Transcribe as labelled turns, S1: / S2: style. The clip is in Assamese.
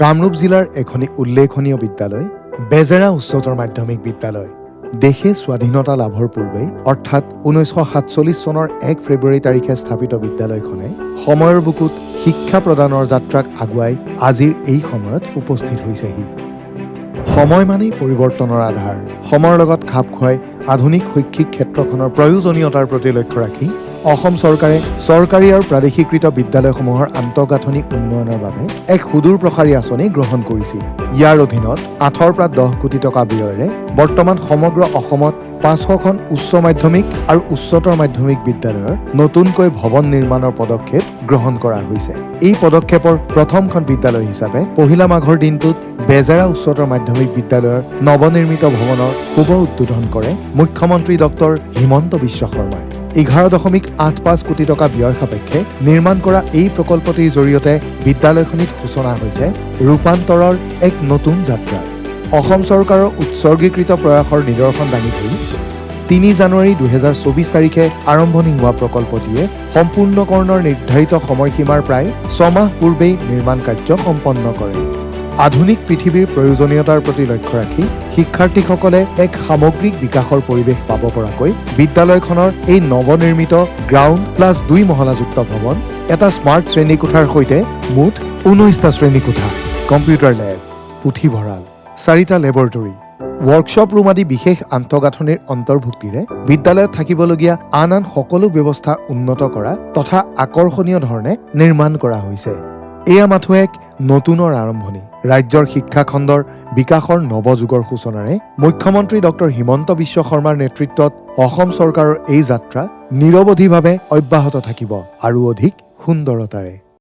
S1: কামৰূপ জিলাৰ এখনি উল্লেখনীয় বিদ্যালয় বেজেৰা উচ্চতৰ মাধ্যমিক বিদ্যালয় দেশে স্বাধীনতা লাভৰ পূৰ্বে অৰ্থাৎ 1947 চনৰ 1 ফেব্ৰুৱাৰী তাৰিখে স্থাপিত বিদ্যালয়খনে সময়ৰ বুকুত শিক্ষা প্ৰদানৰ যাত্ৰাক আগুৱাই আজিৰ এই সময়ত উপস্থিত হৈছেহি। সময় মানেই পৰিৱৰ্তনৰ আধাৰ। সময়ৰ লগত খাপ খুৱাই আধুনিক শৈক্ষিক ক্ষেত্ৰখনৰ প্ৰয়োজনীয়তাৰ প্ৰতি লক্ষ্য ৰাখি অসম চৰকাৰে চৰকাৰী আৰু প্ৰাদেশিকৃত বিদ্যালয়সমূহৰ আন্তঃগাঁথনি উন্নয়নৰ বাবে এক সুদূৰ প্ৰসাৰী আঁচনি গ্ৰহণ কৰিছিল। ইয়াৰ অধীনত 8ৰ পৰা 10 কোটি টকা ব্যয়েৰে বৰ্তমান সমগ্ৰ অসমত 500খন উচ্চ মাধ্যমিক আৰু উচ্চতৰ মাধ্যমিক বিদ্যালয়ৰ নতুনকৈ ভৱন নিৰ্মাণৰ পদক্ষেপ গ্ৰহণ কৰা হৈছে। এই পদক্ষেপৰ প্ৰথমখন বিদ্যালয় হিচাপে পহিলা মাঘৰ দিনটোত বেজেৰা উচ্চতৰ মাধ্যমিক বিদ্যালয়ৰ নৱনিৰ্মিত ভৱনৰ শুভ উদ্বোধন কৰে মুখ্যমন্ত্ৰী ডক্টৰ হিমন্ত বিশ্ব শৰ্মাই। 11.85 কোটি টকা ব্যয় সাপেক্ষে নিৰ্মাণ কৰা এই প্ৰকল্পটিৰ জৰিয়তে বিদ্যালয়খনিত সূচনা হৈছে ৰূপান্তৰৰ এক নতুন যাত্ৰা। অসম চৰকাৰৰ উৎসৰ্গীকৃত প্ৰয়াসৰ নিদৰ্শন দাঙি ধৰি 3 জানুৱাৰী 2024 তাৰিখে আৰম্ভণি হোৱা প্ৰকল্পটিয়ে সম্পূৰ্ণকৰণৰ নিৰ্ধাৰিত সময়সীমাৰ প্ৰায় 6 মাহ পূৰ্বেই নিৰ্মাণ কাৰ্য সম্পন্ন কৰে। আধুনিক পৃথিৱীৰ প্ৰয়োজনীয়তাৰ প্ৰতি লক্ষ্য ৰাখি শিক্ষাৰ্থীসকলে এক সামগ্ৰিক বিকাশৰ পৰিৱেশ পাব পৰাকৈ বিদ্যালয়খনৰ এই নৱনিৰ্মিত গ্ৰাউণ্ড প্লাছ 2 মহলাযুক্ত ভৱন, এটা স্মাৰ্ট শ্ৰেণীকোঠাৰ সৈতে মুঠ 19টা শ্ৰেণীকোঠা, কম্পিউটাৰ লেব, পুথিভঁৰাল, 4টা লেবৰেটৰী, ৱৰ্কশ্বপ ৰুম আদি বিশেষ আন্তঃগাঁথনিৰ অন্তৰ্ভুক্তিৰে বিদ্যালয়ত থাকিবলগীয়া আন সকলো ব্যৱস্থা উন্নত কৰা তথা আকৰ্ষণীয় ধৰণে নিৰ্মাণ কৰা হৈছে। এয়া মাথো এক নতুনৰ আৰম্ভণি। ৰাজ্যৰ শিক্ষা খণ্ডৰ বিকাশৰ নৱযুগৰ সূচনাৰে মুখ্যমন্ত্ৰী ডক্টৰ হিমন্ত বিশ্ব শৰ্মাৰ নেতৃত্বত অসম চৰকাৰৰ এই যাত্ৰা নিৰৱধিভাৱে অব্যাহত থাকিব আৰু অধিক সুন্দৰতাৰে।